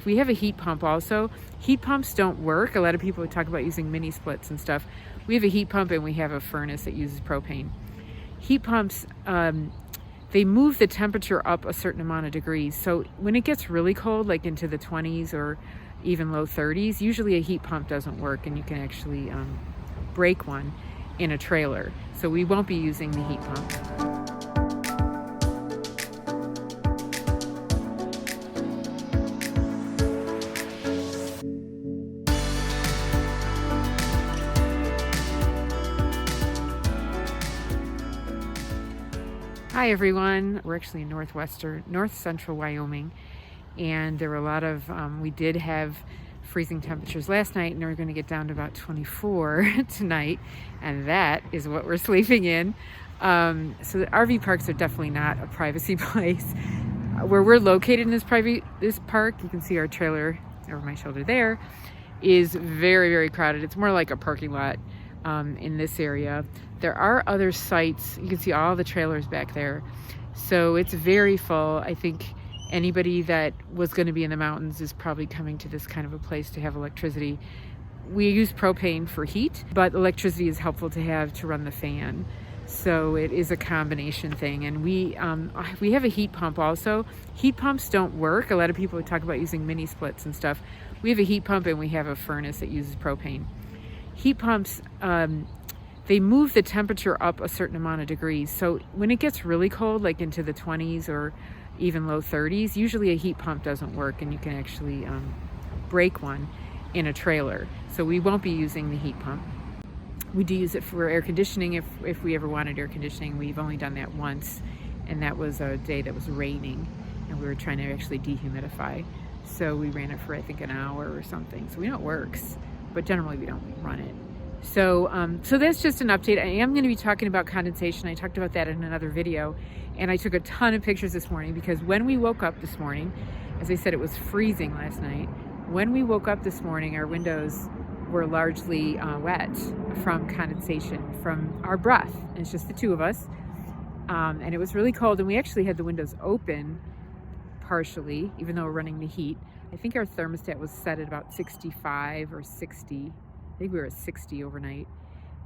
we have a heat pump also. Heat pumps don't work. A lot of people talk about using mini splits and stuff. We have a heat pump and we have a furnace that uses propane. Heat pumps, they move the temperature up a certain amount of degrees. So when it gets really cold, like into the 20s or even low 30s, usually a heat pump doesn't work, and you can actually break one in a trailer. So we won't be using the heat pump. Hi everyone, we're actually in north central Wyoming, and there were a lot of, we did have freezing temperatures last night, and we're going to get down to about 24 tonight, and that is what we're sleeping in. So the RV parks are definitely not a privacy place. Where we're located in this park, you can see our trailer over my shoulder there, is very, very crowded. It's more like a parking lot in this area. There are other sites. You can see all the trailers back there. So it's very full. I think anybody that was going to be in the mountains is probably coming to this kind of a place to have electricity. We use propane for heat, but electricity is helpful to have to run the fan. So it is a combination thing. And we have a heat pump also. Heat pumps don't work. A lot of people talk about using mini splits and stuff. We have a heat pump and we have a furnace that uses propane. Heat pumps, they move the temperature up a certain amount of degrees. So when it gets really cold, like into the 20s or even low 30s, usually a heat pump doesn't work, and you can actually break one in a trailer. So we won't be using the heat pump. We do use it for air conditioning if we ever wanted air conditioning. We've only done that once, and that was a day that was raining, and we were trying to actually dehumidify. So we ran it for, I think, an hour or something. So we know it works, but generally we don't run it. So so that's just an update. I am going to be talking about condensation. I talked about that in another video, and I took a ton of pictures this morning because when we woke up this morning, as I said, it was freezing last night. When we woke up this morning, our windows were largely wet from condensation from our breath. And it's just the two of us, and it was really cold, and we actually had the windows open partially, even though we're running the heat. I think our thermostat was set at about 65 or 60. I think we were at 60 overnight,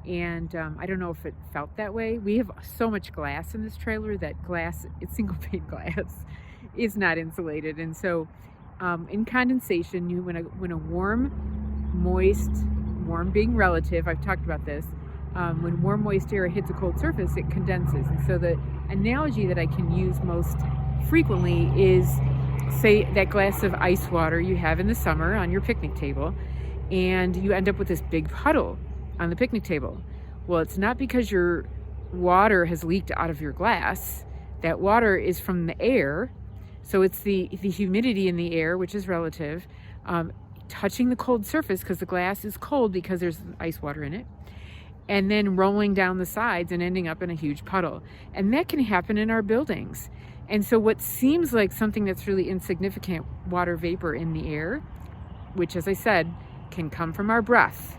and I don't know if it felt that way. We have so much glass in this trailer that glass, it's single pane glass, is not insulated. And so in condensation, when a warm, moist, warm being relative, I've talked about this, when warm, moist air hits a cold surface, it condenses. And so the analogy that I can use most frequently is, say, that glass of ice water you have in the summer on your picnic table, and you end up with this big puddle on the picnic table. Well, it's not because your water has leaked out of your glass. That water is from the air. So it's the humidity in the air, which is relative, touching the cold surface because the glass is cold because there's ice water in it, and then rolling down the sides and ending up in a huge puddle. And that can happen in our buildings. And so what seems like something that's really insignificant, water vapor in the air, which, as I said, can come from our breath.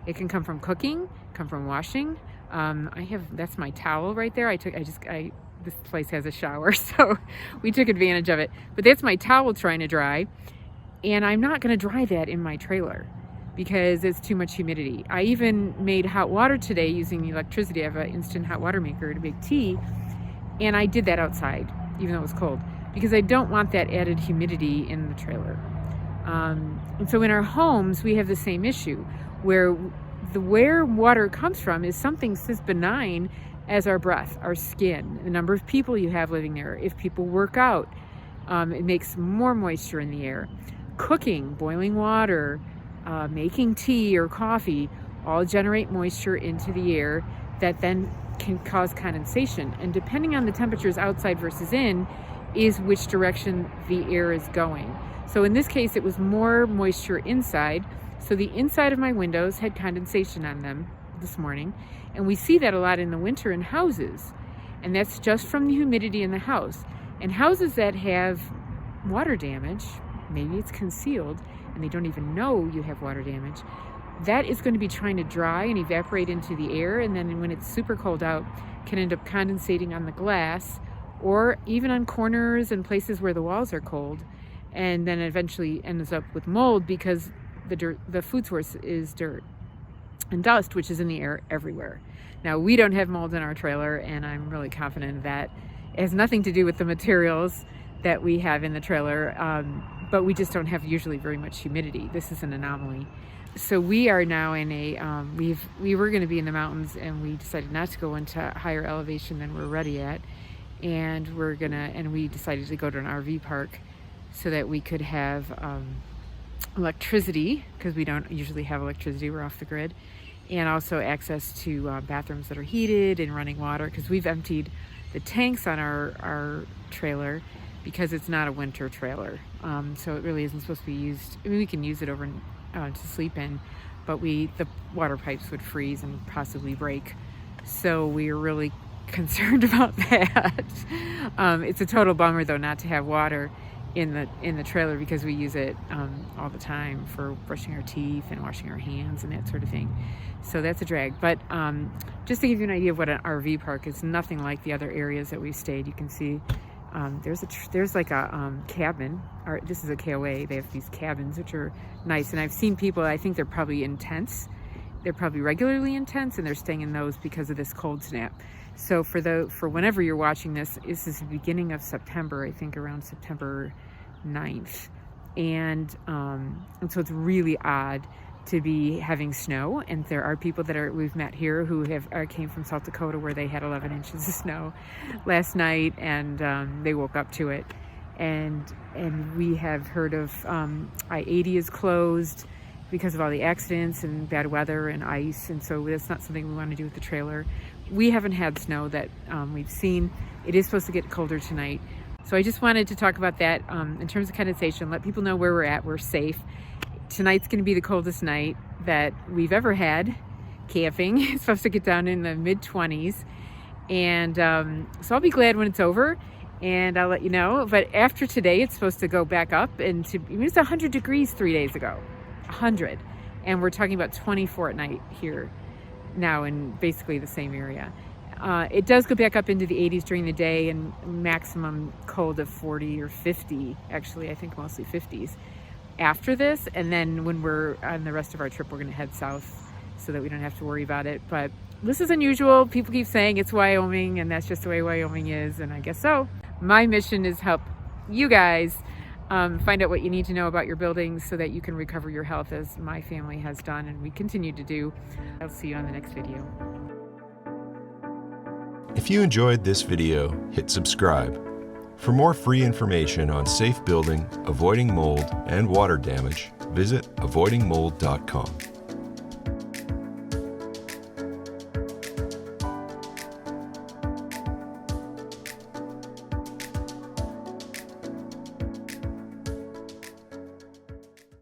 It can come from cooking, come from washing. That's my towel right there. This place has a shower, so we took advantage of it. But that's my towel trying to dry, and I'm not going to dry that in my trailer because it's too much humidity. I even made hot water today using the electricity. I have an instant hot water maker to make tea, and I did that outside, even though it was cold, because I don't want that added humidity in the trailer. And so in our homes, we have the same issue where water comes from is something as benign as our breath, our skin, the number of people you have living there. If people work out, it makes more moisture in the air. Cooking, boiling water, making tea or coffee, all generate moisture into the air that then can cause condensation. And depending on the temperatures outside versus in is which direction the air is going. So in this case, it was more moisture inside. So the inside of my windows had condensation on them this morning. And we see that a lot in the winter in houses. And that's just from the humidity in the house. And houses that have water damage, maybe it's concealed and they don't even know you have water damage, that is going to be trying to dry and evaporate into the air. And then when it's super cold out, can end up condensating on the glass or even on corners and places where the walls are cold. and then eventually ends up with mold because the food source is dirt and dust, which is in the air everywhere. Now, we don't have mold in our trailer, and I'm really confident that it has nothing to do with the materials that we have in the trailer, but we just don't have usually very much humidity. This is an anomaly. So we are now in a, we were going to be in the mountains, and we decided not to go into higher elevation than we're ready at. And we decided to go to an RV park so that we could have electricity, because we don't usually have electricity, we're off the grid, and also access to bathrooms that are heated and running water, because we've emptied the tanks on our trailer because it's not a winter trailer. So it really isn't supposed to be used. I mean, we can use it over to sleep in, but the water pipes would freeze and possibly break. So we're really concerned about that. It's a total bummer though not to have water in the trailer, because we use it all the time for brushing our teeth and washing our hands and that sort of thing. So that's a drag. But just to give you an idea of what an RV park is, nothing like the other areas that we've stayed. You can see there's like a cabin, or this is a KOA. They have these cabins which are nice, and I've seen people, I think they're probably in tents. They're probably regularly in tents, and they're staying in those because of this cold snap. So for whenever you're watching this is the beginning of September, I think around September 9th. And so it's really odd to be having snow. And there are people that we've met here who came from South Dakota, where they had 11 inches of snow last night, and they woke up to it. And we have heard of I-80 is closed because of all the accidents and bad weather and ice. And so that's not something we want to do with the trailer. We haven't had snow that we've seen. It is supposed to get colder tonight. So I just wanted to talk about that in terms of condensation, let people know where we're at. We're safe. Tonight's going to be the coldest night that we've ever had camping. It's supposed to get down in the mid-20s. And so I'll be glad when it's over, and I'll let you know. But after today, it's supposed to go back up. It was 100 degrees 3 days ago. 100. And we're talking about 24 at night here now in basically the same area. It does go back up into the 80s during the day, and maximum cold of 40 or 50, actually I think mostly 50s after this. And then when we're on the rest of our trip, we're going to head south so that we don't have to worry about it. But this is unusual. People keep saying it's Wyoming, and that's just the way Wyoming is, and I guess so. My mission is help you guys find out what you need to know about your buildings so that you can recover your health, as my family has done and we continue to do. I'll see you on the next video. If you enjoyed this video, hit subscribe. For more free information on safe building, avoiding mold, and water damage, visit avoidingmold.com.